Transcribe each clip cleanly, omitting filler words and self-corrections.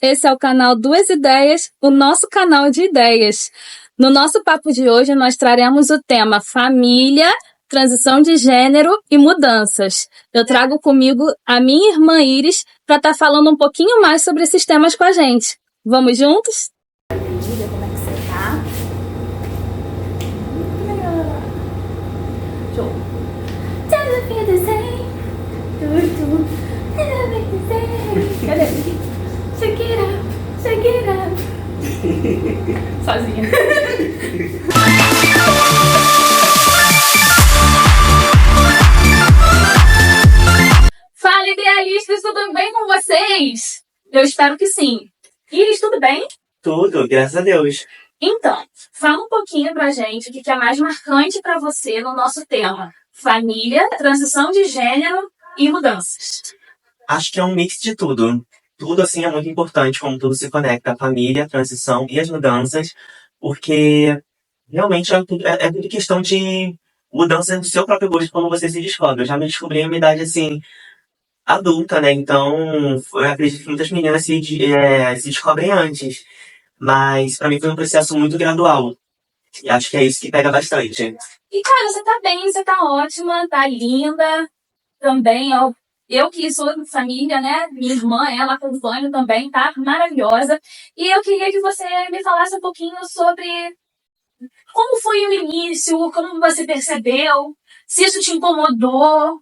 Esse é o canal Duas Ideias, o nosso canal de ideias. No nosso papo de hoje, nós traremos o tema família, transição de gênero e mudanças. Eu trago comigo a minha irmã Iris para estar falando um pouquinho mais sobre esses temas com a gente. Vamos juntos? Diga como é que você tá. Show. Cadê? Shakira. Sozinha. Fala, idealistas, tudo bem com vocês? Eu espero que sim. Iris, tudo bem? Tudo, graças a Deus. Então, fala um pouquinho pra gente o que é mais marcante pra você no nosso tema. Família, transição de gênero e mudanças. Acho que é um mix de tudo. Tudo, assim, é muito importante, como tudo se conecta, a família, a transição e as mudanças, porque realmente é tudo questão de mudança do seu próprio gosto quando você se descobre. Eu já me descobri em uma idade, assim, adulta, né? Então, eu acredito que muitas meninas se descobrem antes. Mas, pra mim, foi um processo muito gradual. E acho que é isso que pega bastante. E, cara, você tá bem, você tá ótima, tá linda também, ó. Eu que sou de família, né? Minha irmã, ela acompanha também, tá maravilhosa. E eu queria que você me falasse um pouquinho sobre como foi o início, como você percebeu, se isso te incomodou,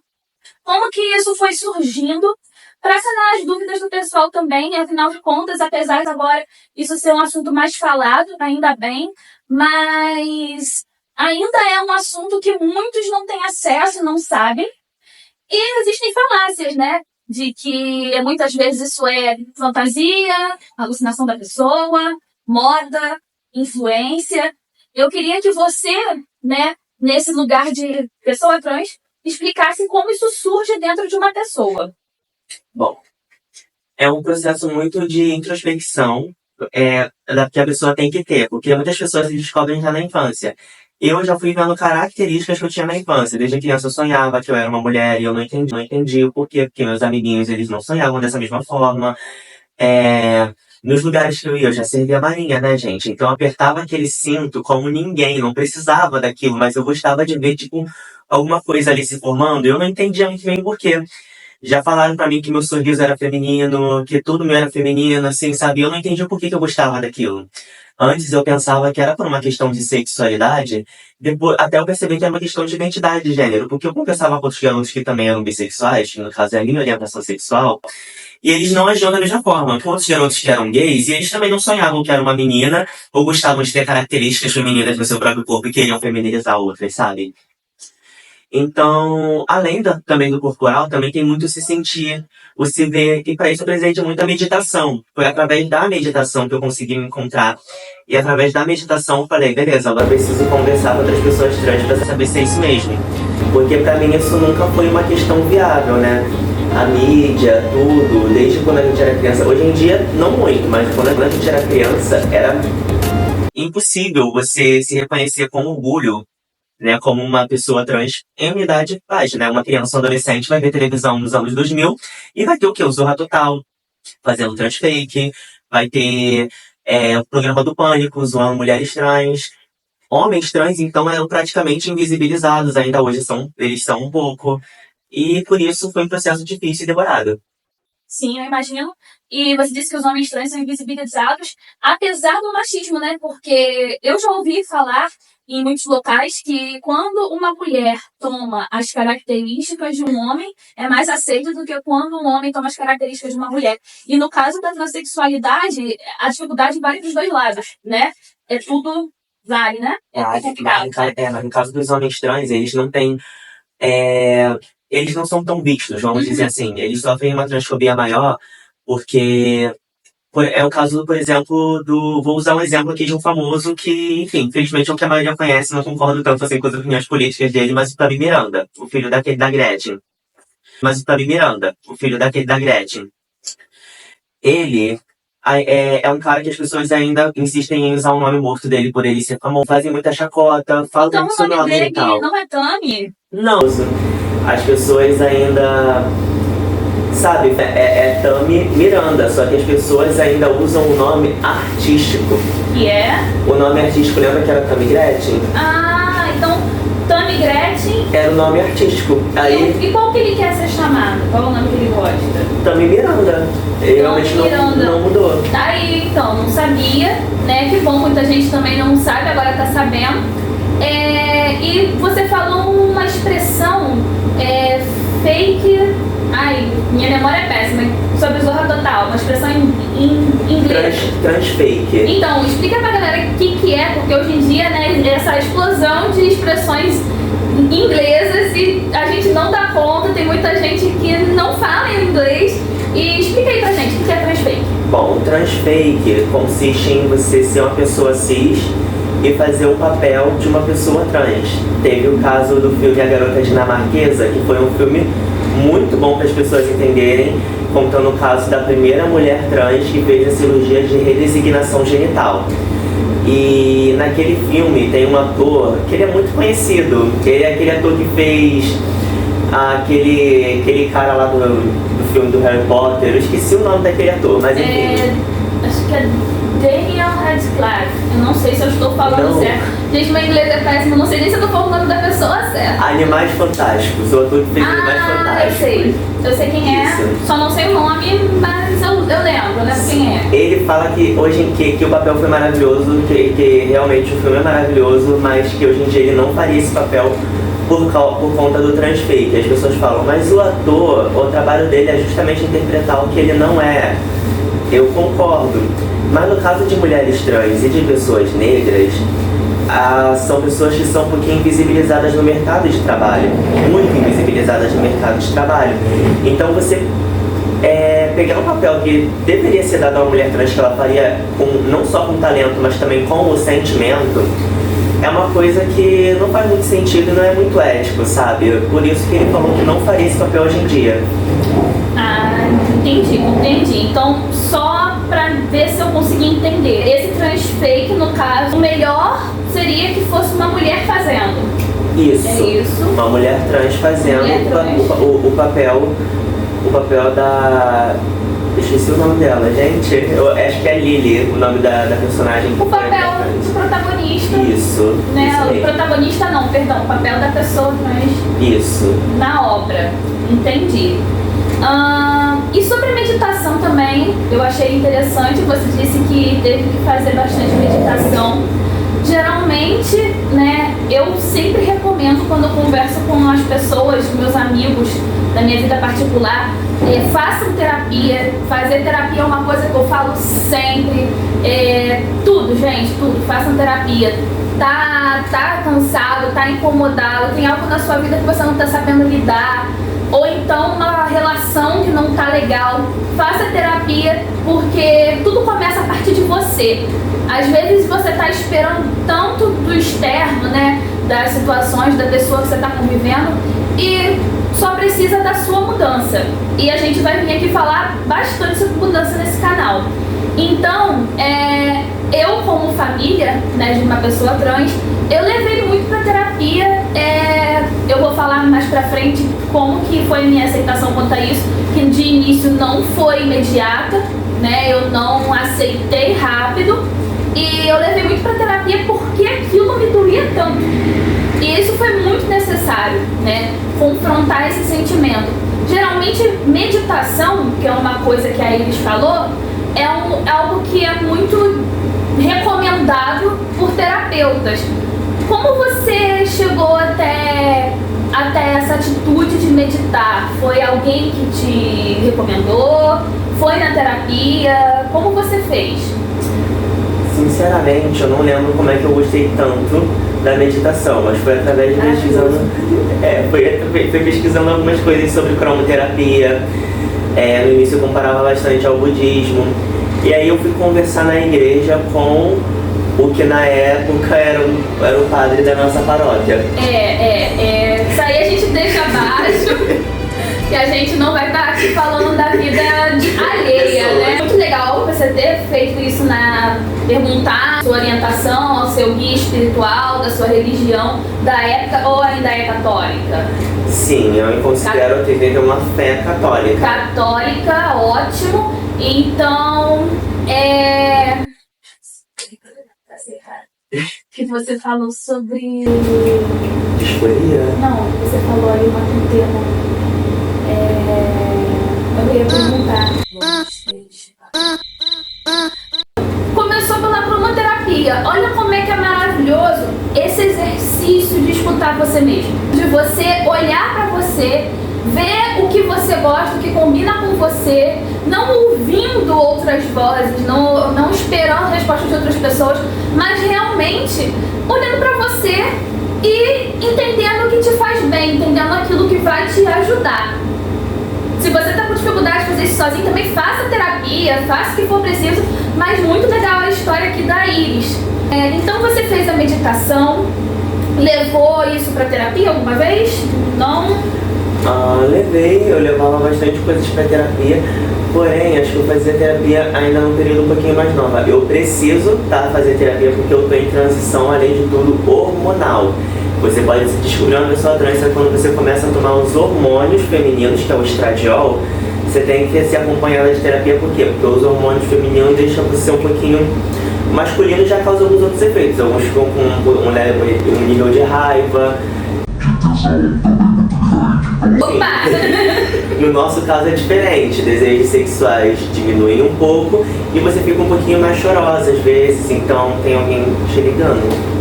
como que isso foi surgindo, para sanar as dúvidas do pessoal também. Afinal de contas, apesar de agora isso ser um assunto mais falado, ainda bem, mas ainda é um assunto que muitos não têm acesso, não sabem. E existem falácias, né? De que muitas vezes isso é fantasia, alucinação da pessoa, moda, influência. Eu queria que você, né, nesse lugar de pessoa trans, explicasse como isso surge dentro de uma pessoa. Bom, é um processo muito de introspecção que a pessoa tem que ter, porque muitas pessoas se descobrem já na infância. Eu já fui vendo características que eu tinha na infância. Desde criança eu sonhava que eu era uma mulher e eu não entendi o porquê, porque meus amiguinhos eles não sonhavam dessa mesma forma. Nos lugares que eu ia, eu já servia a marinha, né, gente? Então eu apertava aquele cinto como ninguém, não precisava daquilo, mas eu gostava de ver, tipo, alguma coisa ali se formando. Eu não entendia muito bem porquê. Já falaram pra mim que meu sorriso era feminino, que tudo meu era feminino, assim, sabe? Eu não entendi por que eu gostava daquilo. Antes eu pensava que era por uma questão de sexualidade, depois, até eu percebi que era uma questão de identidade de gênero, porque eu conversava com outros garotos que também eram bissexuais, que no caso é a minha orientação sexual, e eles não agiam da mesma forma que outros garotos que eram gays, e eles também não sonhavam que era uma menina, ou gostavam de ter características femininas no seu próprio corpo e queriam feminilizar outras, sabe? Então, além também do corporal, também tem muito o se sentir, o se ver, e para isso eu precisei de muita meditação. Foi através da meditação que eu consegui me encontrar. E através da meditação eu falei, beleza, agora eu preciso conversar com outras pessoas trans para saber se é isso mesmo. Porque pra mim isso nunca foi uma questão viável, né? A mídia, tudo, desde quando a gente era criança. Hoje em dia, não muito, mas quando a gente era criança, era impossível você se reconhecer com orgulho, né, como uma pessoa trans em uma idade baixa, né? Uma criança ou adolescente vai ver televisão nos anos 2000 e vai ter o quê? O Zorra Total, fazendo trans fake, vai ter o programa do Pânico, zoando mulheres trans. Homens trans, então, eram praticamente invisibilizados, ainda hoje eles são um pouco. E por isso foi um processo difícil e demorado. Sim, eu imagino. E você disse que os homens trans são invisibilizados, apesar do machismo, né? Porque eu já ouvi falar em muitos locais que quando uma mulher toma as características de um homem, é mais aceito do que quando um homem toma as características de uma mulher. E no caso da transexualidade, a dificuldade vale dos dois lados, né? É tudo vale, né? Mas no caso dos homens trans, eles não têm... eles não são tão vistos, vamos dizer assim. Eles sofrem uma transfobia maior porque... É o caso, por exemplo, vou usar um exemplo aqui de um famoso que, enfim, infelizmente é o que a maioria conhece, não concordo tanto assim com as opiniões políticas dele, mas o Tabi Miranda, o filho daquele da Gretchen. Ele é um cara que as pessoas ainda insistem em usar o nome morto dele por ele ser famoso, fazem muita chacota, falam Então muito o sobre o nome nome dele e tal. não é Tami? Não, as pessoas ainda sabe, é Tami Miranda, só que as pessoas ainda usam o nome artístico. Que é? O nome artístico, lembra que era Tami Gretchen? Ah, então Tami Gretchen. Era o nome artístico. Aí, E qual que ele quer ser chamado? Qual é o nome que ele gosta? Tami Miranda. Ele realmente não mudou. Tá aí, então, não sabia, né? Que bom, muita gente também não sabe, agora tá sabendo. E você falou uma expressão fake. Ai, minha memória é péssima. Sobre Zorra Total, uma expressão em inglês. Transfake. Então, explica pra galera o que é, porque hoje em dia, né, essa explosão de expressões inglesas e a gente não dá conta, tem muita gente que não fala em inglês. E explica aí pra gente o que é transfake. Bom, transfake consiste em você ser uma pessoa cis e fazer o papel de uma pessoa trans. Teve o caso do filme A Garota Dinamarquesa, que foi um filme muito bom para as pessoas entenderem, contando o caso da primeira mulher trans que fez a cirurgia de redesignação genital. E naquele filme tem um ator que ele é muito conhecido. Ele é aquele ator que fez aquele cara lá do filme do Harry Potter. Eu esqueci o nome daquele ator, mas enfim. Acho que é Daniel Radcliffe. Eu não sei se eu estou falando certo. Gente, meu inglês é péssimo, eu não sei nem se eu estou falando o nome da pessoa certa. Animais Fantásticos, o ator que fez Animais Fantásticos. Eu sei quem é, só não sei o nome, mas eu lembro quem é. Ele fala que hoje que o papel foi maravilhoso, que realmente o filme é maravilhoso, mas que hoje em dia ele não faria esse papel por conta do transfake. As pessoas falam, mas o ator, o trabalho dele é justamente interpretar o que ele não é. Eu concordo. Mas no caso de mulheres trans e de pessoas negras, são pessoas que são um pouquinho invisibilizadas no mercado de trabalho, muito invisibilizadas no mercado de trabalho. Então você pegar um papel que deveria ser dado a uma mulher trans, que ela faria não só com talento, mas também com o sentimento, é uma coisa que não faz muito sentido e não é muito ético, sabe? Por isso que ele falou que não faria esse papel hoje em dia. Ah, entendi. Então, só pra ver se eu consegui entender. Esse transfake, no caso, o melhor seria que fosse uma mulher fazendo. Isso. É isso. Uma mulher trans fazendo o papel da... Esqueci o nome dela, gente. Eu acho que é Lily, o nome da personagem. O papel do protagonista. Isso. Né? Isso o protagonista não, perdão. O papel da pessoa trans. Isso. Na obra. Entendi. E sobre meditação também, eu achei interessante. Você disse que teve que fazer bastante meditação. Geralmente, né, eu sempre recomendo quando eu converso com as pessoas, meus amigos da minha vida particular, façam terapia. Fazer terapia é uma coisa que eu falo sempre. Tudo, gente, tudo. Façam terapia. Tá cansado, tá incomodado, tem algo na sua vida que você não tá sabendo lidar, ou então uma relação que não tá legal, faça terapia, porque tudo começa a partir de você. Às vezes você tá esperando tanto do externo, né, das situações, da pessoa que você tá convivendo, e só precisa da sua mudança. E a gente vai vir aqui falar bastante sobre mudança nesse canal. Então, eu como família, né, de uma pessoa trans, eu levei muito pra terapia. Eu vou falar mais pra frente como que foi a minha aceitação quanto a isso, que de início não foi imediata, né, eu não aceitei rápido, e eu levei muito pra terapia porque aquilo me doía tanto. E isso foi muito necessário, né, confrontar esse sentimento. Geralmente, meditação, que é uma coisa que a Iris falou, é algo que é muito recomendado por terapeutas. Como você chegou até essa atitude de meditar? Foi alguém que te recomendou? Foi na terapia? Como você fez? Sinceramente, eu não lembro como é que eu gostei tanto da meditação, mas foi através de pesquisando. Foi pesquisando algumas coisas sobre cromoterapia. No início eu comparava bastante ao budismo. E aí eu fui conversar na igreja com o que na época era o padre da nossa paróquia. Isso aí a gente deixa abaixo, que a gente não vai estar aqui falando da vida alheia, né? Muito legal, você ter feito isso perguntar sua orientação ao seu guia espiritual, da sua religião, da época, ou ainda é católica? Sim, eu me considero ter uma fé católica. Católica, ótimo. Então, Que você falou sobre... Disforia? Não, você falou aí um termo. Eu ia perguntar. Começou pela cromoterapia. Olha como é que é maravilhoso esse exercício de escutar você mesmo. De você olhar pra você, ver o que você gosta, o que combina com você, não ouvindo outras vozes, não esperando respostas de outras pessoas, mas realmente olhando pra você e entendendo o que te faz bem, entendendo aquilo que vai te ajudar. Se você está com dificuldade de fazer isso sozinho, também faça terapia, faça o que for preciso, mas muito legal a história aqui da Iris. Então você fez a meditação, levou isso para terapia alguma vez? Não? Levei, eu levava bastante coisas para terapia, porém acho que eu fazia terapia ainda num período um pouquinho mais nova. Eu preciso fazer terapia porque eu estou em transição, além de tudo, hormonal. Você pode descobrir uma pessoa trans quando você começa a tomar os hormônios femininos, que é o estradiol. Você tem que ser acompanhada de terapia, por quê? Porque os hormônios femininos deixam você um pouquinho masculino e já causam alguns outros efeitos. Alguns ficam com um nível de raiva. Enfim, no nosso caso é diferente. Desejos sexuais diminuem um pouco e você fica um pouquinho mais chorosa às vezes. Então tem alguém te ligando.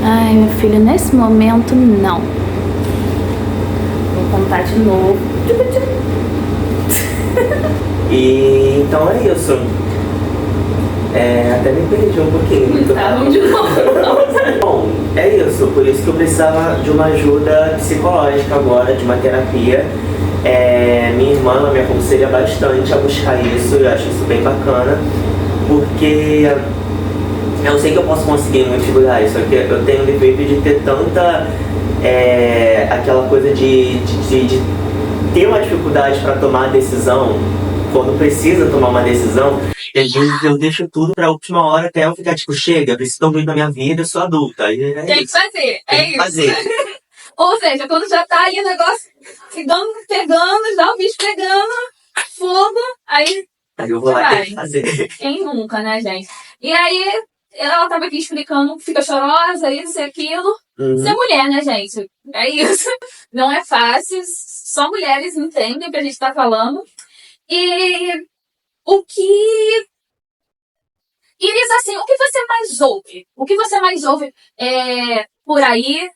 Ai, meu filho, nesse momento não. Vou contar de novo. E então é isso. Até me perdi um pouquinho. Vamos de novo. Bom, é isso. Por isso que eu precisava de uma ajuda psicológica agora, de uma terapia. Minha irmã ela me aconselha bastante a buscar isso. Eu acho isso bem bacana. Porque eu sei que eu posso conseguir muitos lugares, só que eu tenho o defeito de ter tanta... aquela coisa de ter uma dificuldade para tomar a decisão, quando precisa tomar uma decisão. E às vezes eu deixo tudo pra última hora até eu ficar tipo, chega, preciso muito da minha vida, eu sou adulta. Tem que fazer, Tem que fazer. Ou seja, quando já tá aí o negócio pegando, já o bicho pegando, fogo, aí eu vou lá ter que fazer. Quem nunca, né, gente? E aí, ela tava aqui explicando, fica chorosa, isso e aquilo. Ser mulher, né, gente? É isso. Não é fácil, só mulheres entendem o que a gente tá falando. E Iris, assim, o que você mais ouve? O que você mais ouve por aí?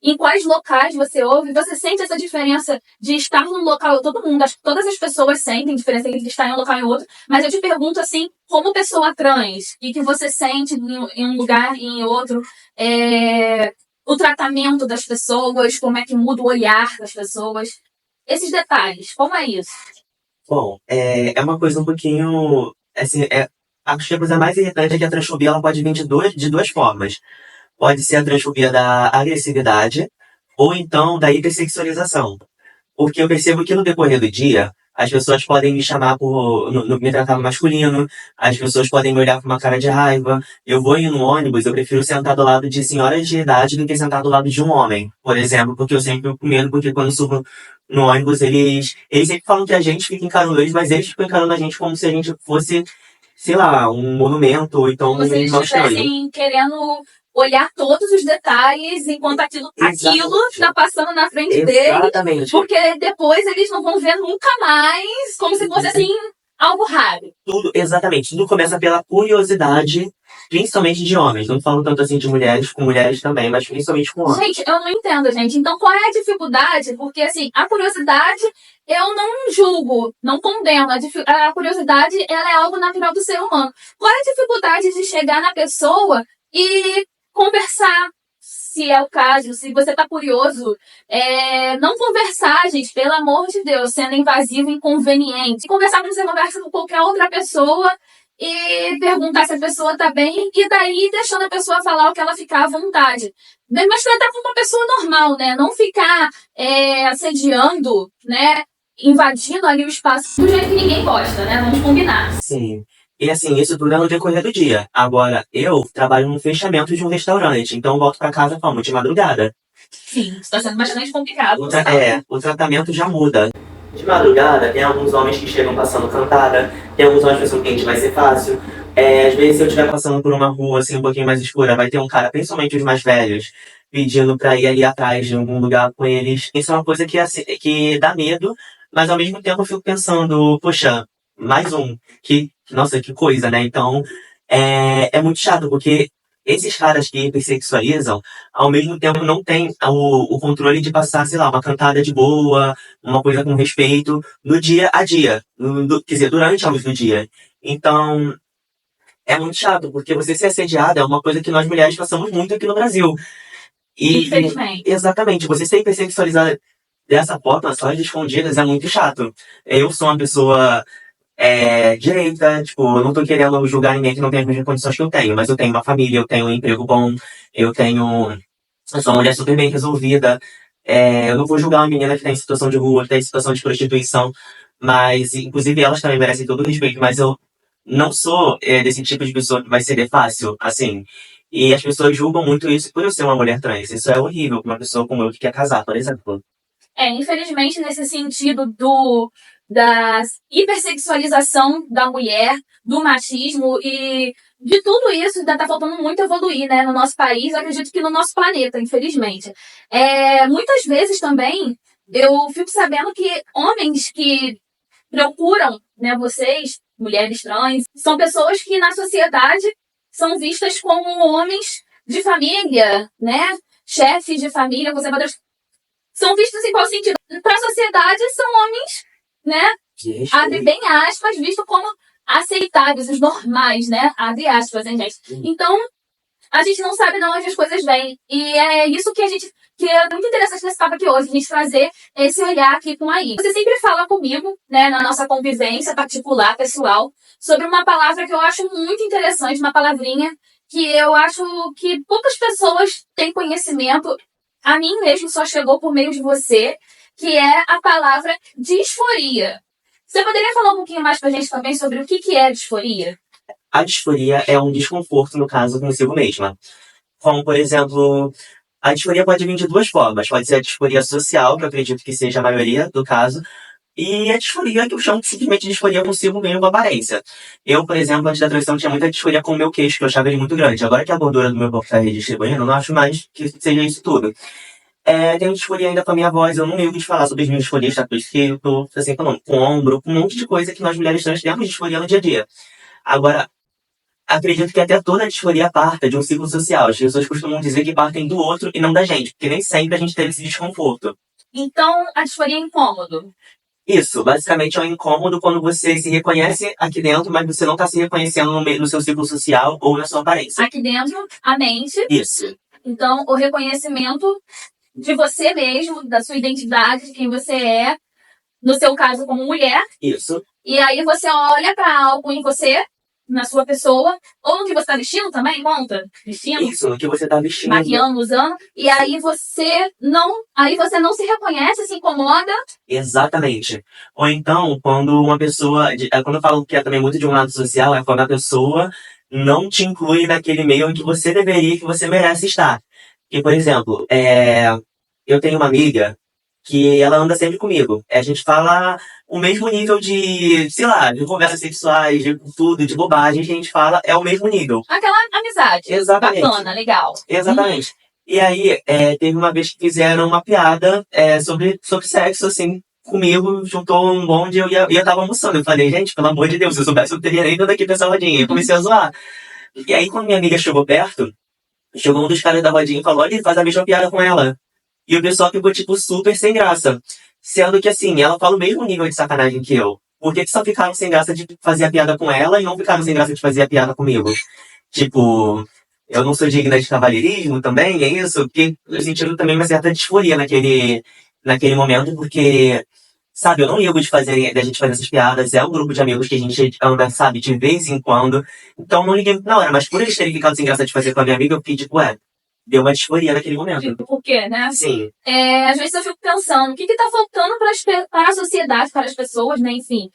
Em quais locais você ouve? Você sente essa diferença de estar num local? Todo mundo, acho que todas as pessoas sentem diferença entre estar em um local e outro. Mas eu te pergunto, assim, como pessoa trans, e que você sente em um lugar e em outro, o tratamento das pessoas, como é que muda o olhar das pessoas. Esses detalhes, como é isso? Bom, é uma coisa um pouquinho... Assim, acho que a coisa mais irritante é que a transfobia ela pode vir de duas formas. Pode ser a transfobia da agressividade ou então da hipersexualização. Porque eu percebo que no decorrer do dia, as pessoas podem me chamar me tratar masculino, as pessoas podem me olhar com uma cara de raiva. Eu vou ir no ônibus, eu prefiro sentar do lado de senhoras de idade do que sentar do lado de um homem, por exemplo, porque eu sempre fico com medo, porque quando subo no ônibus, eles sempre falam que a gente fica encarando eles, mas eles ficam encarando a gente como se a gente fosse, sei lá, um monumento, ou então como se eles estivessem querendo olhar todos os detalhes enquanto aquilo está passando na frente deles. Exatamente. Porque depois eles não vão ver nunca mais, como se fosse assim, algo raro. Exatamente. Tudo começa pela curiosidade, principalmente de homens. Não falo tanto assim de mulheres, com mulheres também, mas principalmente com homens. Gente, eu não entendo, gente. Então qual é a dificuldade? Porque assim, a curiosidade eu não julgo, não condeno. A curiosidade, ela é algo natural do ser humano. Qual é a dificuldade de chegar na pessoa e conversar, se é o caso, se você tá curioso, não conversar, gente, pelo amor de Deus, sendo invasivo e inconveniente. Conversar como você conversa com qualquer outra pessoa e perguntar se a pessoa tá bem e daí deixando a pessoa falar o que ela ficar à vontade. Mas tratar como uma pessoa normal, né? Não ficar assediando, né? invadindo ali o espaço Do jeito que ninguém gosta, né? Vamos combinar. Sim. E assim, isso tudo é no decorrer do dia. Agora, eu trabalho no fechamento de um restaurante, então eu volto pra casa como? De madrugada. Sim, está sendo bastante complicado. O tratamento já muda. De madrugada, tem alguns homens que chegam passando cantada, tem alguns homens que pensam que a gente vai ser fácil. Às vezes, se eu estiver passando por uma rua assim um pouquinho mais escura, vai ter um cara, principalmente os mais velhos, pedindo pra ir ali atrás de algum lugar com eles. Isso é uma coisa que, assim, que dá medo, mas ao mesmo tempo eu fico pensando, poxa, mais um. Nossa, que coisa, né? Então, é muito chato, porque esses caras que hipersexualizam, ao mesmo tempo não tem o controle de passar, sei lá, uma cantada de boa, uma coisa com respeito, no dia a dia. Quer dizer, durante a luz do dia. Então, é muito chato, porque você ser assediada é uma coisa que nós mulheres passamos muito aqui no Brasil. Infelizmente. Exatamente, você ser hipersexualizada dessa forma, só de escondidas, é muito chato. Eu sou uma pessoa direita, tipo, eu não tô querendo julgar ninguém que não tem as mesmas condições que eu tenho, mas eu tenho uma família, eu tenho um emprego bom, eu sou uma mulher super bem resolvida. Eu não vou julgar uma menina que tá em situação de rua, que tá em situação de prostituição, mas, inclusive, elas também merecem todo o respeito, mas eu não sou desse tipo de pessoa que vai ceder fácil, assim. E as pessoas julgam muito isso por eu ser uma mulher trans. Isso é horrível pra uma pessoa como eu que quer casar, por exemplo. Infelizmente, nesse sentido da hipersexualização da mulher, do machismo e de tudo isso, ainda tá faltando muito evoluir, né, no nosso país, eu acredito que no nosso planeta, infelizmente. Muitas vezes também, eu fico sabendo que homens que procuram, né, vocês, mulheres trans, são pessoas que na sociedade são vistas como homens de família, né, chefes de família, conservadores. São vistos em qual sentido? Para a sociedade, são homens, né? Abre bem aspas, visto como aceitáveis, os normais, né? Abre aspas, hein, gente? Então, a gente não sabe de onde as coisas vêm. E é isso que é muito interessante nesse papo aqui hoje, a gente trazer esse olhar aqui com a I. Você sempre fala comigo, né, na nossa convivência particular, pessoal, sobre uma palavra que eu acho muito interessante, uma palavrinha que eu acho que poucas pessoas têm conhecimento. A mim mesmo só chegou por meio de você, que é a palavra disforia. Você poderia falar um pouquinho mais pra gente também sobre o que é disforia? A disforia é um desconforto, no caso, consigo mesma. Como, por exemplo, a disforia pode vir de duas formas. Pode ser a disforia social, que eu acredito que seja a maioria do caso, e a disforia que eu chamo simplesmente de disforia consigo mesmo, com aparência. Eu, por exemplo, antes da transição tinha muita disforia com o meu queixo, que eu achava ele muito grande. Agora que a gordura do meu corpo está redistribuindo, eu não acho mais que seja isso tudo. Tenho disforia ainda com a minha voz, eu não ligo de falar sobre as minhas disforias, tá? Porque eu tô assim, com o ombro, com um monte de coisa que nós mulheres trans temos disforia no dia a dia. Agora, acredito que até toda a disforia parta de um ciclo social. As pessoas costumam dizer que partem do outro e não da gente, porque nem sempre a gente teve esse desconforto. Então, a disforia é incômodo. Isso, basicamente é um incômodo quando você se reconhece aqui dentro, mas você não tá se reconhecendo no seu ciclo social ou na sua aparência. Aqui dentro, a mente. Isso. Então, o reconhecimento de você mesmo, da sua identidade, de quem você é, no seu caso como mulher. Isso. E aí você olha pra algo em você, na sua pessoa, ou no que você tá vestindo também, conta? Vestindo? Isso, no que você tá vestindo. Maquiando, usando. E aí você não se reconhece, se incomoda. Exatamente. Ou então, quando uma pessoa... Quando eu falo que é também muito de um lado social, é quando a pessoa não te inclui naquele meio em que você deveria, que você merece estar. Porque, por exemplo, eu tenho uma amiga que ela anda sempre comigo. A gente fala o mesmo nível de, sei lá, de conversas sexuais, de tudo, de bobagem que a gente fala, é o mesmo nível. Aquela amizade. Exatamente. Bacana, legal. Exatamente. E aí, teve uma vez que fizeram uma piada sobre sexo, assim, comigo, juntou um bonde e eu tava almoçando. Eu falei, gente, pelo amor de Deus, se eu soubesse, eu não teria nem ido daqui pra essa rodinha. Eu comecei a zoar. E aí, quando minha amiga chegou perto, chegou um dos caras da rodinha e falou, olha, faz a mesma piada com ela. E o pessoal ficou, tipo, super sem graça. Sendo que, assim, ela fala o mesmo nível de sacanagem que eu. Por que só ficaram sem graça de fazer a piada com ela e não ficaram sem graça de fazer a piada comigo? Tipo, eu não sou digna de cavalheirismo também, é isso? Porque eu senti também uma certa disforia naquele momento, porque, sabe, eu não ligo da gente fazer essas piadas, é um grupo de amigos que a gente anda, sabe, de vez em quando. Então não liguei na hora, mas por eles terem ficado sem graça de fazer com a minha amiga, eu fiquei tipo, deu uma disforia naquele momento. Por quê, né? Sim. Às vezes eu fico pensando, o que está faltando para a sociedade, para as pessoas, né? Enfim,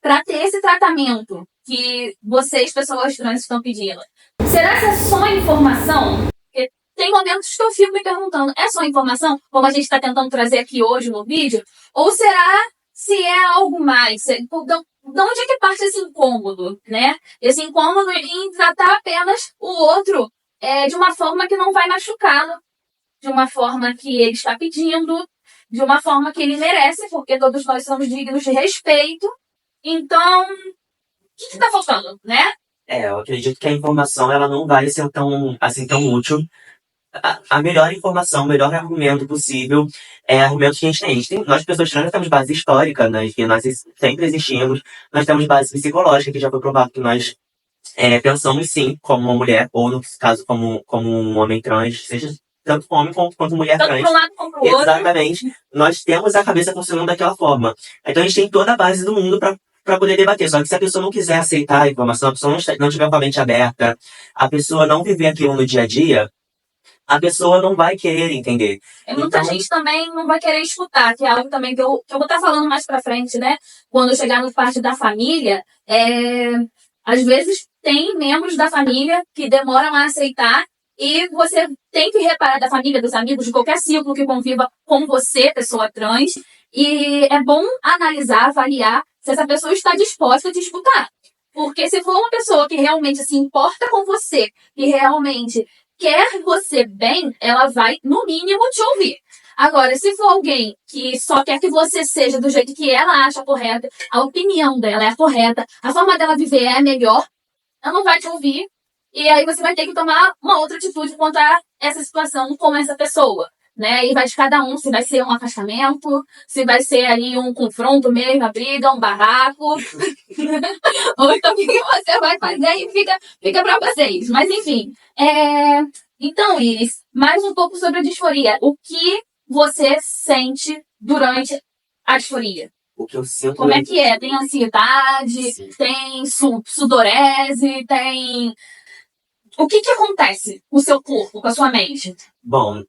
para ter esse tratamento que vocês, pessoas trans, estão pedindo. Será que é só informação? Porque tem momentos que eu fico me perguntando, é só informação, como a gente está tentando trazer aqui hoje no vídeo? Ou será se é algo mais? De onde é que parte esse incômodo, né? Esse incômodo em tratar apenas o outro de uma forma que não vai machucá-lo, de uma forma que ele está pedindo, de uma forma que ele merece, porque todos nós somos dignos de respeito. Então, o que está faltando, né? Eu acredito que a informação ela não vai ser tão útil. A melhor informação, o melhor argumento possível é argumento que a gente tem. Nós, pessoas trans, temos base histórica, né? Que nós sempre existimos. Nós temos base psicológica, que já foi provado que nós pensamos sim como uma mulher, ou no caso como um homem trans, seja tanto homem quanto mulher Tanto trans. para um lado como para o outro. Exatamente. Nós temos a cabeça funcionando daquela forma. Então a gente tem toda a base do mundo para poder debater. Só que se a pessoa não quiser aceitar a informação, a pessoa não tiver com a mente aberta, a pessoa não viver aquilo no dia a dia, a pessoa não vai querer entender. Muita gente também não vai querer escutar, que é algo também que eu vou estar falando mais pra frente, né? Quando chegar no parte da família, às vezes tem membros da família que demoram a aceitar e você tem que reparar da família, dos amigos, de qualquer círculo que conviva com você, pessoa trans, e é bom analisar, avaliar se essa pessoa está disposta a te escutar. Porque se for uma pessoa que realmente se importa com você, que realmente quer você bem, ela vai, no mínimo, te ouvir. Agora, se for alguém que só quer que você seja do jeito que ela acha correta, a opinião dela é a correta, a forma dela viver é a melhor, ela não vai te ouvir. E aí você vai ter que tomar uma outra atitude contra essa situação com essa pessoa, né? E vai de cada um, se vai ser um afastamento, se vai ser ali um confronto mesmo, uma briga, um barraco. Ou então o que você vai fazer e fica pra vocês. Mas enfim, então, Iris, mais um pouco sobre a disforia. O que você sente durante a disforia? O que eu sinto... Como é que é? Tem ansiedade? Sim. Tem sudorese? Tem... O que acontece com o seu corpo, com a sua mente? Bom,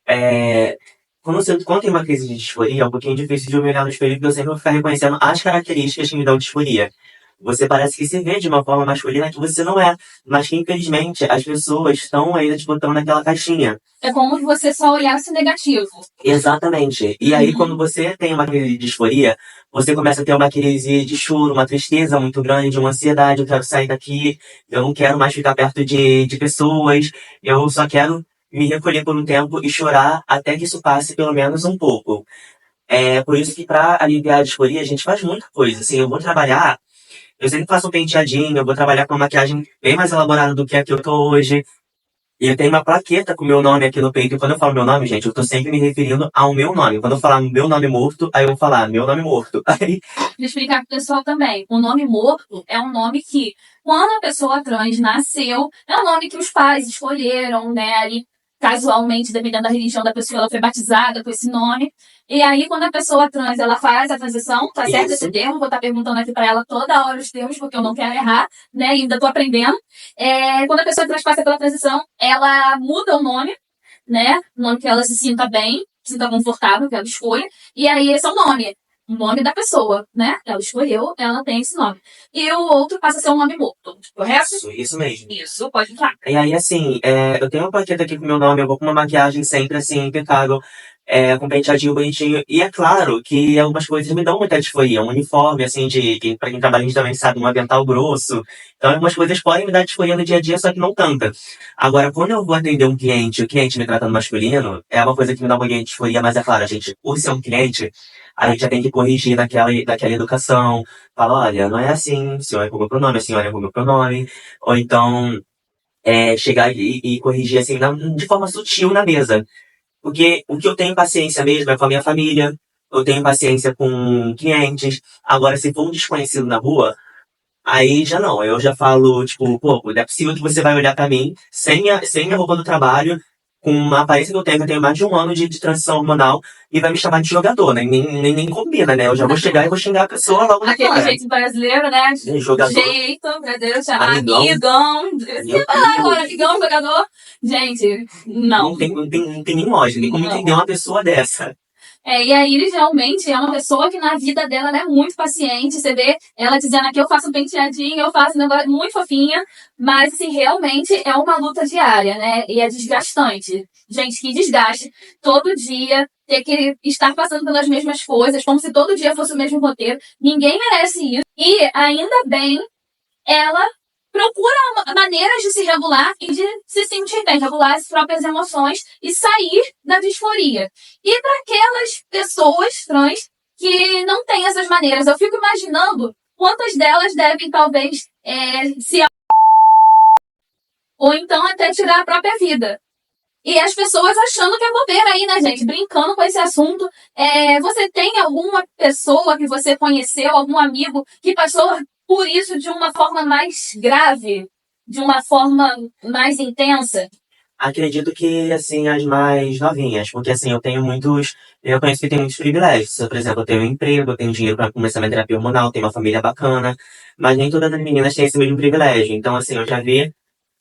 quando tem uma crise de disforia, é um pouquinho difícil de eu me olhar no espelho, porque eu sempre vou ficar reconhecendo as características que me dão disforia. Você parece que se vê de uma forma masculina que você não é, mas que infelizmente as pessoas estão ainda te botando naquela caixinha. É como se você só olhasse negativo. Exatamente. E aí quando você tem uma crise de disforia, você começa a ter uma crise de choro, uma tristeza muito grande, uma ansiedade, eu quero sair daqui, eu não quero mais ficar perto de pessoas, eu só quero me recolher por um tempo e chorar até que isso passe pelo menos um pouco. É por isso que para aliviar a disforia a gente faz muita coisa. Assim, eu vou trabalhar, eu sempre faço um penteadinho, eu vou trabalhar com uma maquiagem bem mais elaborada do que a que eu tô hoje. E eu tenho uma plaqueta com o meu nome aqui no peito. E quando eu falo meu nome, gente, eu tô sempre me referindo ao meu nome. Quando eu falar meu nome morto, aí eu vou falar meu nome morto. Aí... Vou explicar pro pessoal também. O nome morto é um nome que, quando a pessoa trans nasceu, é um nome que os pais escolheram, né? Ali, casualmente, dependendo da religião da pessoa, ela foi batizada com esse nome. E aí, quando a pessoa trans, ela faz a transição, tá certo esse termo? Vou estar perguntando aqui pra ela toda hora os termos, porque eu não quero errar, né? Ainda tô aprendendo. Quando a pessoa trans passa pela transição, ela muda o nome, né? O nome que ela se sinta bem, se sinta confortável, que ela escolha. E aí, esse é o nome nome da pessoa, né? Ela escolheu, ela tem esse nome. E o outro passa a ser um nome morto, correto? Isso mesmo. Isso, pode entrar. E aí, assim, eu tenho uma plaqueta aqui com o meu nome, eu vou com uma maquiagem sempre, assim, impecável, com um penteadinho bonitinho. E é claro que algumas coisas me dão muita disforia. Um uniforme, assim, pra quem trabalha, a gente também sabe, um avental grosso. Então, algumas coisas podem me dar disforia no dia a dia, só que não tanta. Agora, quando eu vou atender um cliente, o cliente me tratando masculino, é uma coisa que me dá um pouquinho de disforia, mas é claro, gente, por ser um cliente, a gente já tem que corrigir naquela educação. Fala, olha, não é assim, senhora é com o meu pronome, a senhora é com o meu pronome. Ou então, chegar e corrigir, assim, de forma sutil na mesa. Porque o que eu tenho paciência mesmo é com a minha família, eu tenho paciência com clientes. Agora, se for um desconhecido na rua, aí já não. Eu já falo, tipo, pô, não é possível que você vai olhar pra mim sem a roupa do trabalho, com uma aparência que eu tenho mais de 1 ano de transição hormonal, e vai me chamar de jogador, né? Nem combina, né? Eu já vou chegar e vou xingar a pessoa logo na Aquele cara. jeito brasileiro, né? Jogador. Jeito brasileiro, chamar Amigão. amigão. Você fala agora, amigão, jogador. Gente, não. Não tem nem lógica, nem como Não. entender uma pessoa dessa. E a Iris realmente é uma pessoa que na vida dela ela é muito paciente. Você vê ela dizendo aqui, eu faço um penteadinho, eu faço um negócio muito fofinha. Mas, assim, realmente é uma luta diária, né? E é desgastante. Gente, que desgaste. Todo dia ter que estar passando pelas mesmas coisas, como se todo dia fosse o mesmo roteiro. Ninguém merece isso. E, ainda bem, ela procura maneiras de se regular e de se sentir bem, regular as próprias emoções e sair da disforia. E para aquelas pessoas trans que não têm essas maneiras, eu fico imaginando quantas delas devem talvez se ou então até tirar a própria vida. E as pessoas achando que é bobeira aí, né, gente? Brincando com esse assunto. Você tem alguma pessoa que você conheceu, algum amigo que passou por isso de uma forma mais grave? De uma forma mais intensa? Acredito que, assim, as mais novinhas, porque, assim, eu conheço que tem muitos privilégios. Por exemplo, eu tenho um emprego, eu tenho dinheiro para começar minha terapia hormonal, tenho uma família bacana, mas nem todas as meninas têm esse mesmo privilégio. Então, assim, eu já vi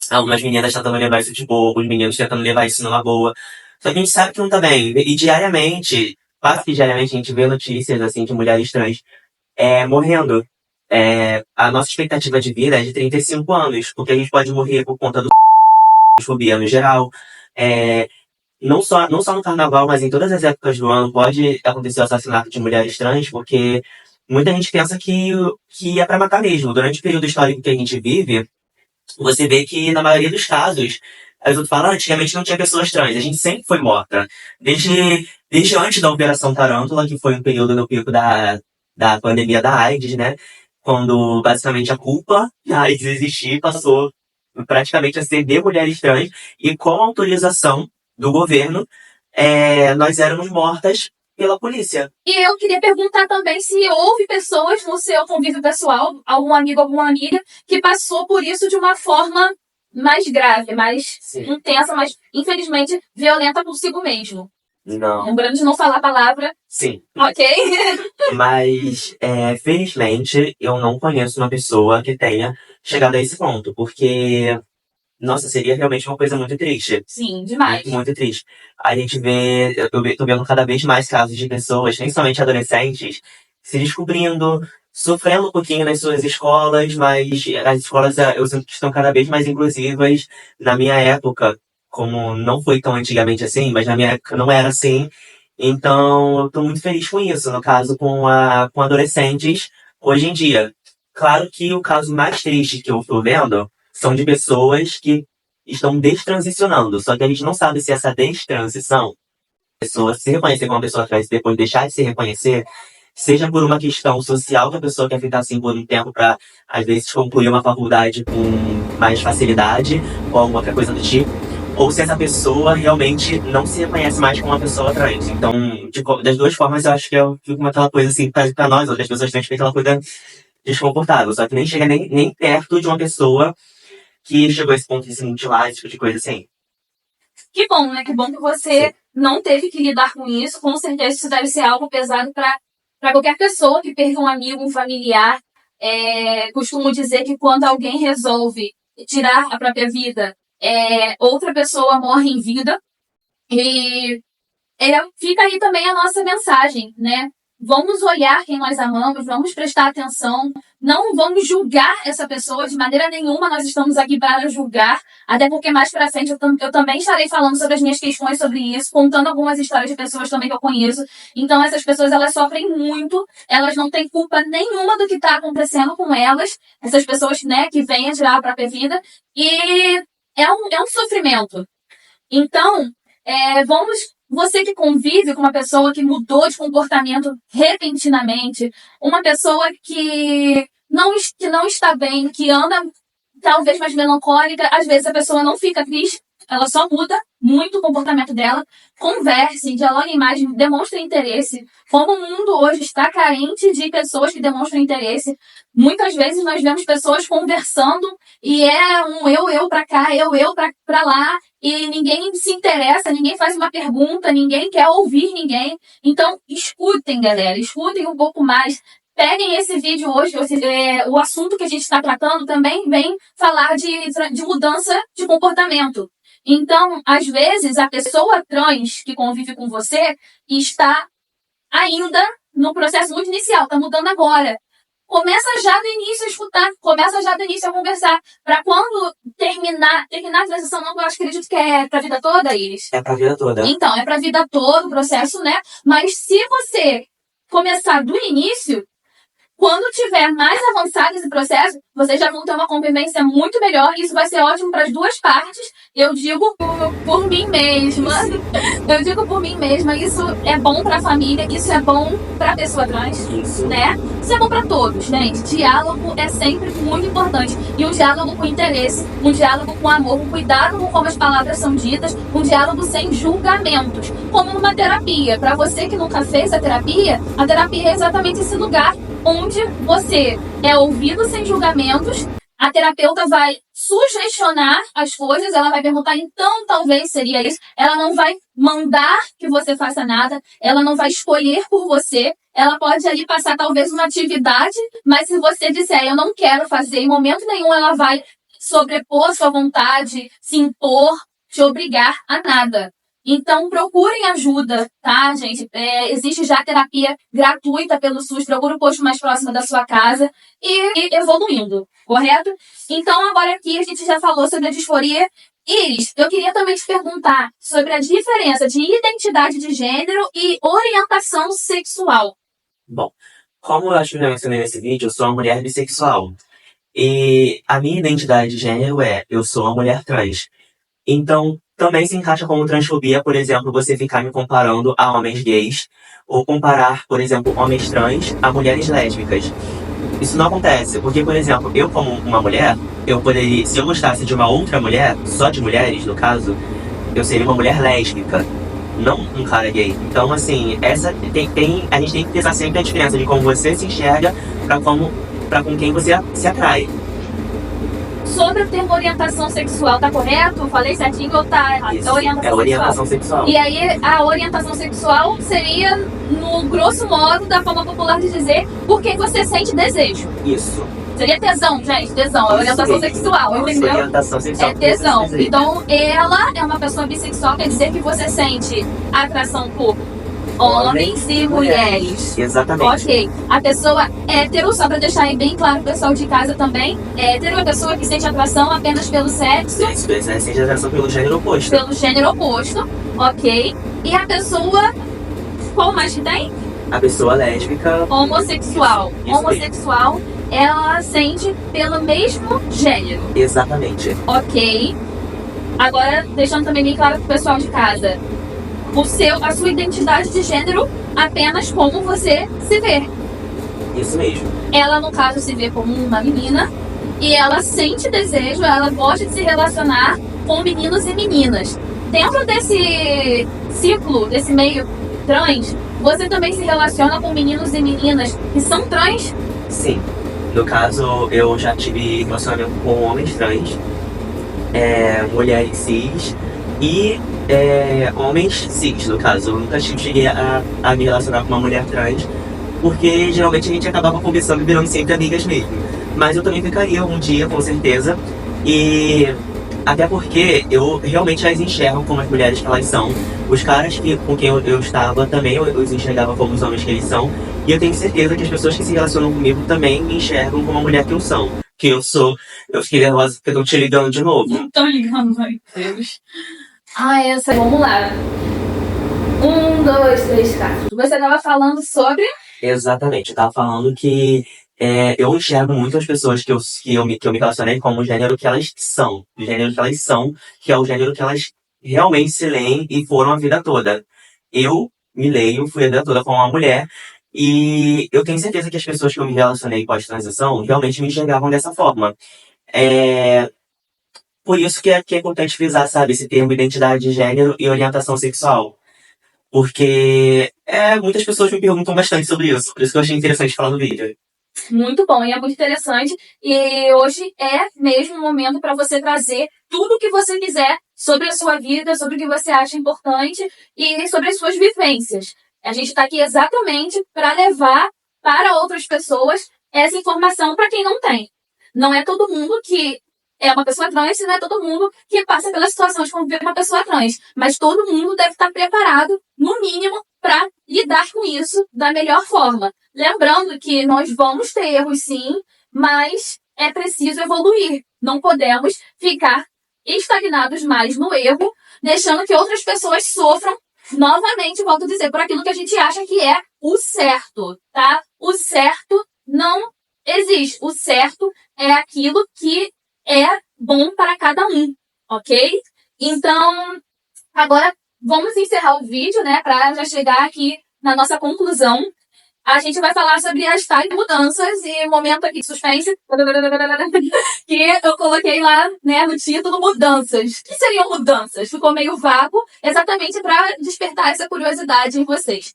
algumas meninas tentando levar isso de boa, os meninos tentando levar isso numa boa. Só que a gente sabe que não tá bem. E diariamente, quase que diariamente, a gente vê notícias, assim, de mulheres trans morrendo. A nossa expectativa de vida é de 35 anos, porque a gente pode morrer por conta do fobia no geral. Não só no carnaval, mas em todas as épocas do ano pode acontecer o assassinato de mulheres trans, porque muita gente pensa que é pra matar mesmo. Durante o período histórico que a gente vive, você vê que na maioria dos casos, as outras falam, antigamente não tinha pessoas trans, a gente sempre foi morta. Desde antes da Operação Tarântula, que foi um período no pico da pandemia da AIDS, né? Quando basicamente a culpa da AIDS existir passou praticamente a ser de mulheres trans, e com a autorização do governo, nós éramos mortas pela polícia. E eu queria perguntar também se houve pessoas no seu convívio pessoal, algum amigo, alguma amiga, que passou por isso de uma forma mais grave, mais intensa, mas infelizmente violenta consigo mesmo. Não. Lembrando de não falar a palavra. Sim. Ok? Mas, felizmente, eu não conheço uma pessoa que tenha chegado a esse ponto, porque, nossa, seria realmente uma coisa muito triste. Sim, demais. Muito, muito triste. A gente tô vendo cada vez mais casos de pessoas, principalmente adolescentes, se descobrindo, sofrendo um pouquinho nas suas escolas, mas as escolas, eu sinto que estão cada vez mais inclusivas. Na minha época, como não foi tão antigamente assim, mas na minha época não era assim. Então, eu tô muito feliz com isso, no caso com adolescentes hoje em dia. Claro que o caso mais triste que eu tô vendo são de pessoas que estão destransicionando, só que a gente não sabe se essa destransição, a pessoa se reconhecer como uma pessoa trans e depois deixar de se reconhecer, seja por uma questão social que a pessoa quer ficar assim por um tempo para, às vezes, concluir uma faculdade com mais facilidade, ou alguma outra coisa do tipo, ou se essa pessoa realmente não se reconhece mais como uma pessoa trans. Então, das duas formas, eu acho que eu fico com aquela coisa assim, pra nós, outras pessoas trans, fica aquela coisa desconfortável, só que nem chega nem perto de uma pessoa que chegou a esse ponto de se mutilar, esse tipo de coisa assim. Que bom, né? Que bom que você não teve que lidar com isso. Com certeza isso deve ser algo pesado para qualquer pessoa que perca um amigo, um familiar. Costumo dizer que quando alguém resolve tirar a própria vida, outra pessoa morre em vida. E fica aí também a nossa mensagem, né? Vamos olhar quem nós amamos, vamos prestar atenção, não vamos julgar essa pessoa de maneira nenhuma, nós estamos aqui para julgar, até porque mais pra frente eu também estarei falando sobre as minhas questões sobre isso, contando algumas histórias de pessoas também que eu conheço. Então essas pessoas, elas sofrem muito, elas não têm culpa nenhuma do que está acontecendo com elas, essas pessoas, né, que vêm a tirar a própria vida, e é um sofrimento. Então, você que convive com uma pessoa que mudou de comportamento repentinamente, uma pessoa que não está bem, que anda talvez mais melancólica, às vezes a pessoa não fica triste, ela só muda muito o comportamento dela. Conversem, dialoguem mais, demonstrem interesse. Como o mundo hoje está carente de pessoas que demonstram interesse, muitas vezes nós vemos pessoas conversando e é um eu pra cá, eu pra lá, e ninguém se interessa, ninguém faz uma pergunta, ninguém quer ouvir ninguém. Então, escutem, galera, escutem um pouco mais. Peguem esse vídeo hoje, o assunto que a gente está tratando também vem falar de mudança de comportamento. Então, às vezes, a pessoa trans que convive com você está ainda no processo muito inicial, está mudando agora. Começa já do início a escutar, começa já do início a conversar, para quando terminar a transição, não, eu acredito que é pra vida toda, Iris? É pra vida toda. Então, é pra vida toda o processo, né? Mas se você começar do início, quando tiver mais avançado esse processo, vocês já vão ter uma convivência muito melhor e isso vai ser ótimo para as duas partes. Eu digo por mim mesma. Eu digo por mim mesma. Isso é bom para a família, isso é bom para a pessoa trans, né? Isso é bom para todos, gente. Diálogo é sempre muito importante. E um diálogo com interesse, um diálogo com amor, um cuidado com como as palavras são ditas, um diálogo sem julgamentos. Como numa terapia. Para você que nunca fez a terapia é exatamente esse lugar onde você é ouvido sem julgamentos, a terapeuta vai sugestionar as coisas, ela vai perguntar, então talvez seria isso, ela não vai mandar que você faça nada, ela não vai escolher por você, ela pode ali passar talvez uma atividade, mas se você disser, eu não quero fazer, em momento nenhum ela vai sobrepor sua vontade, se impor, te obrigar a nada. Então, procurem ajuda, tá, gente? Existe já terapia gratuita pelo SUS, procura o posto mais próximo da sua casa e evoluindo, correto? Então, agora aqui a gente já falou sobre a disforia. Iris, eu queria também te perguntar sobre a diferença de identidade de gênero e orientação sexual. Bom, como eu acho que eu mencionei nesse vídeo, eu sou uma mulher bissexual. E a minha identidade de gênero eu sou uma mulher trans. Então, também se encaixa como transfobia, por exemplo, você ficar me comparando a homens gays, ou comparar, por exemplo, homens trans a mulheres lésbicas. Isso não acontece, porque, por exemplo, eu como uma mulher, eu poderia, se eu gostasse de uma outra mulher, só de mulheres, no caso, eu seria uma mulher lésbica, não um cara gay. Então, assim, a gente tem que pensar sempre a diferença de como você se enxerga pra com quem você se atrai. Sobre o termo orientação sexual, tá correto? Falei certinho ou tá errado? Isso, orientação sexual. E aí, a orientação sexual seria, no grosso modo, da forma popular de dizer, por que você sente desejo. Isso. Seria tesão, gente, tesão. É orientação sexual, entendeu? Orientação sexual. É tesão. Então, ela é uma pessoa bissexual, quer dizer que você sente atração por homens e mulheres. Exatamente. Ok. A pessoa hétero, só pra deixar aí bem claro o pessoal de casa também, hétero é a pessoa que sente atração apenas pelo sexo. Isso, sente atração pelo gênero oposto. Pelo gênero oposto, ok. E a pessoa, qual mais que tem? A pessoa lésbica. Homossexual. Isso Homossexual, ela sente pelo mesmo gênero. Exatamente. Ok. Agora, deixando também bem claro pro pessoal de casa. A sua identidade de gênero apenas como você se vê. Isso mesmo. Ela, no caso, se vê como uma menina e ela sente desejo, ela gosta de se relacionar com meninos e meninas. Dentro desse ciclo, desse meio trans, você também se relaciona com meninos e meninas que são trans? Sim. No caso, eu já tive relacionamento com homens trans, mulheres cis e homens cis, no caso. Eu nunca cheguei a me relacionar com uma mulher trans, porque geralmente a gente acabava conversando e virando sempre amigas mesmo. Mas eu também ficaria um dia, com certeza, e até porque eu realmente as enxergo como as mulheres que elas são. Os caras com quem eu estava também, eu os enxergava como os homens que eles são, e eu tenho certeza que as pessoas que se relacionam comigo também me enxergam como a mulher que eu sou. Que eu sou. Eu fiquei nervosa porque eu tô te ligando de novo. Não tô ligando, meu Deus. Vamos lá. 1, 2, 3, 4. Você tava falando sobre... Exatamente, eu tava falando que eu enxergo muito as pessoas que eu me relacionei como o gênero que elas são. O gênero que elas são, que é o gênero que elas realmente se leem e foram a vida toda. Eu me leio, fui a vida toda como uma mulher, e eu tenho certeza que as pessoas que eu me relacionei pós-transição realmente me enxergavam dessa forma. Por isso que é importante frisar, sabe, esse termo identidade de gênero e orientação sexual. Porque muitas pessoas me perguntam bastante sobre isso. Por isso que eu achei interessante falar no vídeo. Muito bom, e é muito interessante. E hoje é mesmo o momento para você trazer tudo o que você quiser sobre a sua vida, sobre o que você acha importante e sobre as suas vivências. A gente está aqui exatamente para levar para outras pessoas essa informação para quem não tem. Não é todo mundo que é uma pessoa trans, e não é todo mundo que passa pela situação de conviver com uma pessoa trans. Mas todo mundo deve estar preparado, no mínimo, para lidar com isso da melhor forma. Lembrando que nós vamos ter erros sim, mas é preciso evoluir. Não podemos ficar estagnados mais no erro, deixando que outras pessoas sofram, novamente, volto a dizer, por aquilo que a gente acha que é o certo, tá? O certo não existe. O certo é aquilo que é bom para cada um, ok? Então, agora vamos encerrar o vídeo, né, para já chegar aqui na nossa conclusão. A gente vai falar sobre as tais mudanças e momento aqui de suspense que eu coloquei lá, né, no título, mudanças. O que seriam mudanças? Ficou meio vago, exatamente para despertar essa curiosidade em vocês.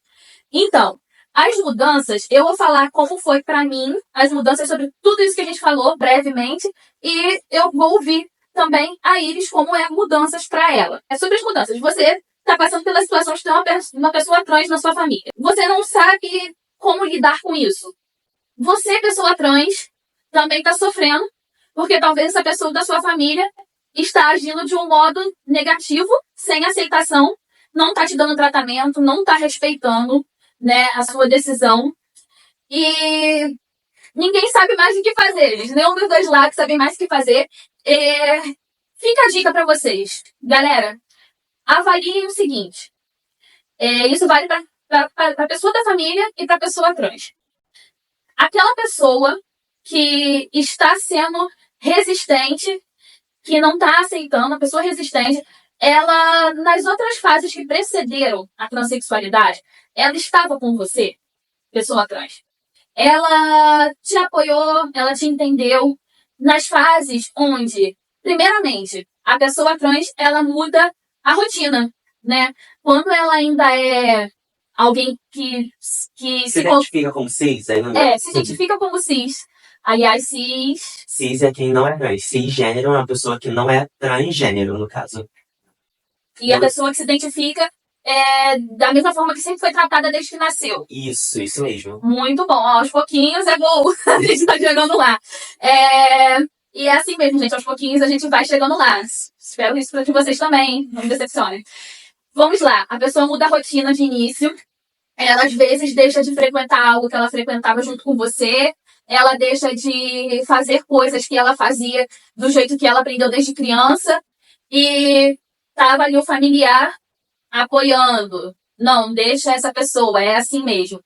Então, as mudanças, eu vou falar como foi para mim, as mudanças sobre tudo isso que a gente falou brevemente, e eu vou ouvir também a Iris como é mudanças para ela. É sobre as mudanças. Você está passando pela situação de ter uma pessoa trans na sua família. Você não sabe como lidar com isso. Você, pessoa trans, também está sofrendo, porque talvez essa pessoa da sua família está agindo de um modo negativo, sem aceitação, não está te dando tratamento, não está respeitando, né, a sua decisão. E ninguém sabe mais o que fazer. Nenhum dos dois lados sabem mais o que fazer. Fica a dica para vocês. Galera, avaliem o seguinte. Isso vale para a pessoa da família e para a pessoa trans. Aquela pessoa que está sendo resistente, que não está aceitando, a pessoa resistente, ela, nas outras fases que precederam a transexualidade, ela estava com você, pessoa trans. Ela te apoiou, ela te entendeu nas fases onde, primeiramente, a pessoa trans, ela muda a rotina, né? Quando ela ainda é alguém que se identifica como cis, se identifica como cis. Aliás, cis... Cis é quem não é trans. Cisgênero é uma pessoa que não é transgênero, no caso. E a pessoa que se identifica da mesma forma que sempre foi tratada desde que nasceu. Isso mesmo. Muito bom. Aos pouquinhos é bom. A gente tá chegando lá. E é assim mesmo, gente. Aos pouquinhos a gente vai chegando lá. Espero isso para vocês também. Não me decepcionem. Vamos lá. A pessoa muda a rotina de início. Ela, às vezes, deixa de frequentar algo que ela frequentava junto com você. Ela deixa de fazer coisas que ela fazia do jeito que ela aprendeu desde criança. E tava ali o familiar apoiando. Não, deixa essa pessoa, é assim mesmo.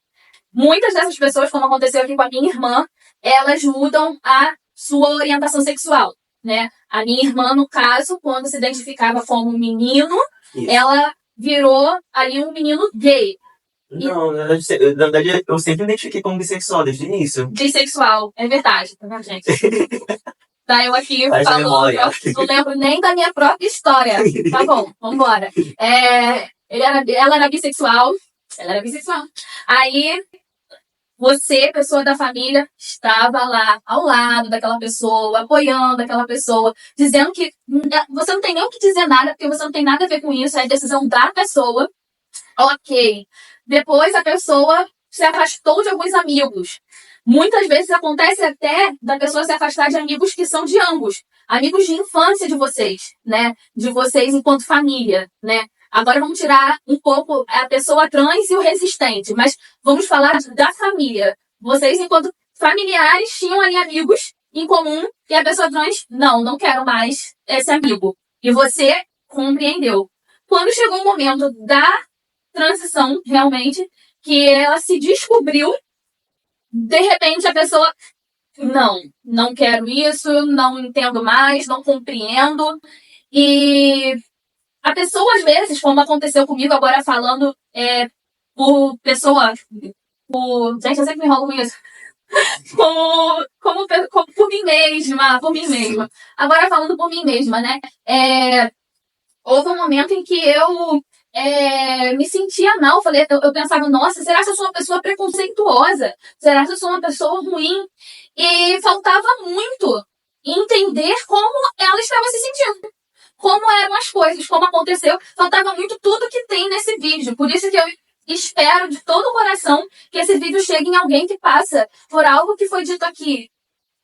Muitas dessas pessoas, como aconteceu aqui com a minha irmã, elas mudam a sua orientação sexual, né? A minha irmã, no caso, quando se identificava como menino, ela virou ali um menino gay. Não, na verdade, eu sempre me identifiquei como bissexual desde o início. Bissexual, é verdade, tá vendo, gente? Tá, eu aqui Faz falando, eu não lembro nem da minha própria história. Tá bom, vambora. Ela era bissexual. Aí, você, pessoa da família, estava lá, ao lado daquela pessoa, apoiando aquela pessoa, dizendo que você não tem nem o que dizer nada, porque você não tem nada a ver com isso, é decisão da pessoa. Ok. Depois a pessoa se afastou de alguns amigos. Muitas vezes acontece até da pessoa se afastar de amigos que são de ambos. Amigos de infância de vocês, né? De vocês enquanto família, né? Agora vamos tirar um pouco a pessoa trans e o resistente, mas vamos falar da família. Vocês, enquanto familiares, tinham ali amigos em comum e a pessoa trans, não quero mais esse amigo. E você compreendeu. Quando chegou o momento da transição, realmente, que ela se descobriu, de repente a pessoa, não quero isso, não entendo mais, não compreendo. E a pessoa, às vezes, como aconteceu comigo agora falando, gente, eu sempre me enrolo com isso. por mim mesma. Agora falando por mim mesma, né? Houve um momento em que eu me sentia mal. Eu pensava, nossa, será que eu sou uma pessoa preconceituosa? Será que eu sou uma pessoa ruim? E faltava muito entender como ela estava se sentindo. Como eram as coisas, como aconteceu. Faltava muito tudo que tem nesse vídeo. Por isso que eu espero de todo o coração que esse vídeo chegue em alguém que passa por algo que foi dito aqui,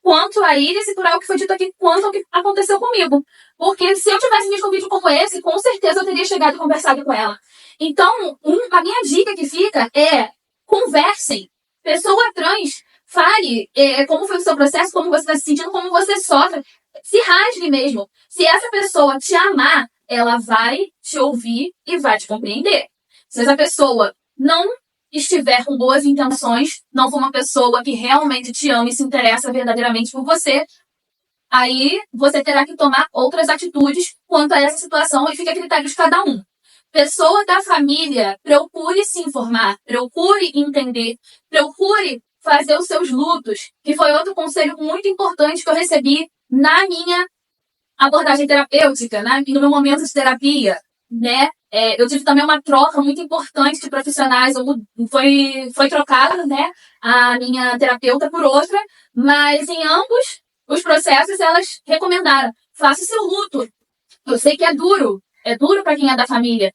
quanto a Iris, e por algo que foi dito aqui, quanto ao que aconteceu comigo. Porque se eu tivesse visto um vídeo como esse, com certeza eu teria chegado e conversado com ela. Então, a minha dica que fica é: conversem. Pessoa trans, fale como foi o seu processo, como você está se sentindo, como você sofre. Se rasgue mesmo. Se essa pessoa te amar, ela vai te ouvir e vai te compreender. Se essa pessoa não estiver com boas intenções, não for uma pessoa que realmente te ama e se interessa verdadeiramente por você, aí você terá que tomar outras atitudes quanto a essa situação e fica a critério de cada um. Pessoa da família, procure se informar, procure entender, procure fazer os seus lutos, que foi outro conselho muito importante que eu recebi na minha abordagem terapêutica, né? E no meu momento de terapia, né? Eu tive também uma troca muito importante de profissionais. Foi trocada, né, a minha terapeuta por outra, mas em ambos os processos elas recomendaram: faça o seu luto. Eu sei que é duro para quem é da família,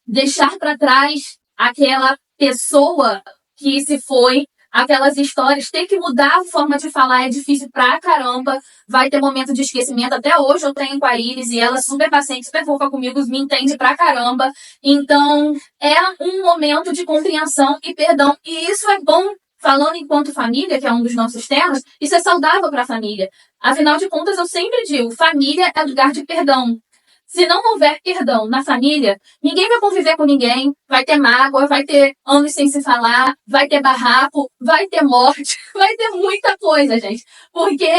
deixar para trás aquela pessoa que se foi, aquelas histórias, ter que mudar a forma de falar é difícil pra caramba. Vai ter momento de esquecimento. Até hoje eu tenho com a Iris e ela é super paciente, super fofa comigo, me entende pra caramba. Então, é um momento de compreensão e perdão. E isso é bom, falando enquanto família, que é um dos nossos temas, isso é saudável pra família. Afinal de contas, eu sempre digo, família é lugar de perdão. Se não houver perdão na família, ninguém vai conviver com ninguém, vai ter mágoa, vai ter anos sem se falar, vai ter barraco, vai ter morte, vai ter muita coisa, gente. Porque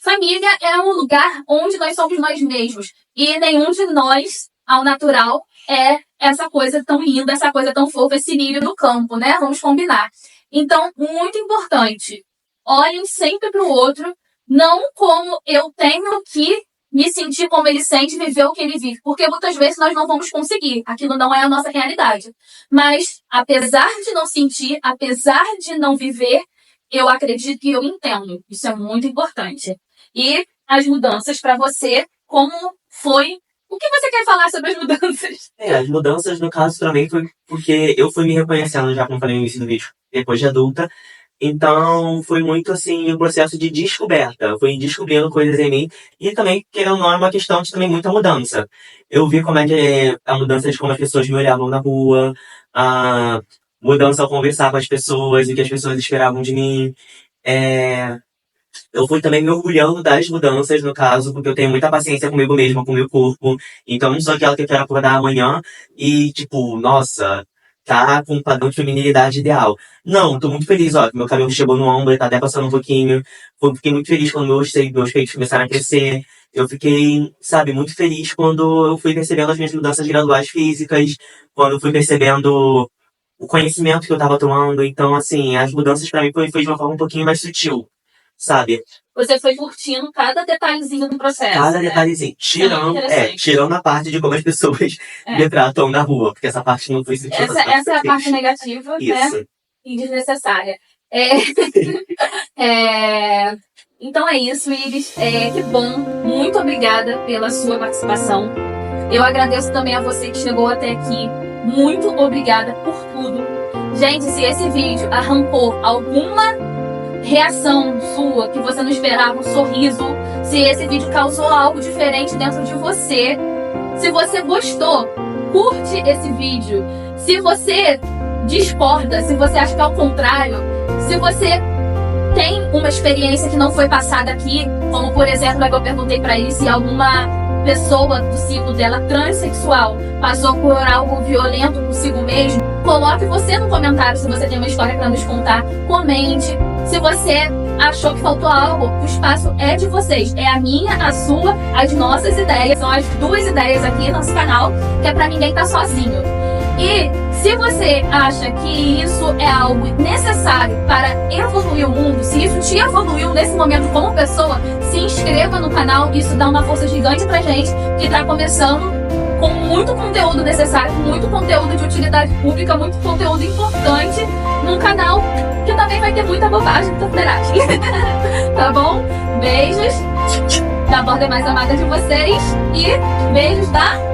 família é um lugar onde nós somos nós mesmos. E nenhum de nós, ao natural, é essa coisa tão linda, essa coisa tão fofa, esse lírio do campo, né? Vamos combinar. Então, muito importante, olhem sempre para o outro, não como eu tenho que me sentir como ele sente, viver o que ele vive. Porque muitas vezes nós não vamos conseguir. Aquilo não é a nossa realidade. Mas, apesar de não sentir, apesar de não viver, eu acredito que eu entendo. Isso é muito importante. E as mudanças para você, como foi? O que você quer falar sobre as mudanças? As mudanças, no caso, também foi porque eu fui me reconhecendo, já como falei no início do vídeo, depois de adulta. Então, foi muito, assim, um processo de descoberta. Eu fui descobrindo coisas em mim. E também, querendo ou não, é uma questão de também muita mudança. Eu vi como é que a mudança de como as pessoas me olhavam na rua, a mudança ao conversar com as pessoas e o que as pessoas esperavam de mim. Eu fui também me orgulhando das mudanças, no caso, porque eu tenho muita paciência comigo mesma, com o meu corpo. Então, eu não sou aquela que eu quero acordar amanhã e, tipo, nossa, tá com um padrão de feminilidade ideal. Não, tô muito feliz, ó, que meu cabelo chegou no ombro, tá até passando um pouquinho. Fiquei muito feliz quando meus peitos começaram a crescer. Eu fiquei, sabe, muito feliz quando eu fui percebendo as minhas mudanças graduais físicas, quando eu fui percebendo o conhecimento que eu tava tomando. Então, assim, as mudanças pra mim foi de uma forma um pouquinho mais sutil, sabe? Você foi curtindo cada detalhezinho do processo. Cada detalhezinho. Tirando a parte de como as pessoas me tratam na rua, porque essa parte não foi sutil. Essa é a parte negativa, isso, né? E desnecessária. Então é isso, Iris. Que bom. Muito obrigada pela sua participação. Eu agradeço também a você que chegou até aqui. Muito obrigada por tudo. Gente, se esse vídeo arrancou alguma reação sua que você não esperava, um sorriso, se esse vídeo causou algo diferente dentro de você, se você gostou, curte esse vídeo. Se você discorda, se você acha que é o contrário, se você tem uma experiência que não foi passada aqui, como por exemplo, eu perguntei pra ele se alguma pessoa do ciclo dela transexual passou por algo violento consigo mesmo, coloque você no comentário se você tem uma história para nos contar, comente. Se você achou que faltou algo, o espaço é de vocês, é a minha, a sua, as nossas ideias, são as duas ideias aqui no nosso canal, que é pra ninguém estar sozinho. E Se você acha que isso é algo necessário para evoluir o mundo, se isso te evoluiu nesse momento como pessoa, se inscreva no canal. Isso dá uma força gigante pra gente que tá começando com muito conteúdo necessário, muito conteúdo de utilidade pública, muito conteúdo importante num canal que também vai ter muita bobagem por trás. Tá bom? Beijos da borda mais amada de vocês e beijos da...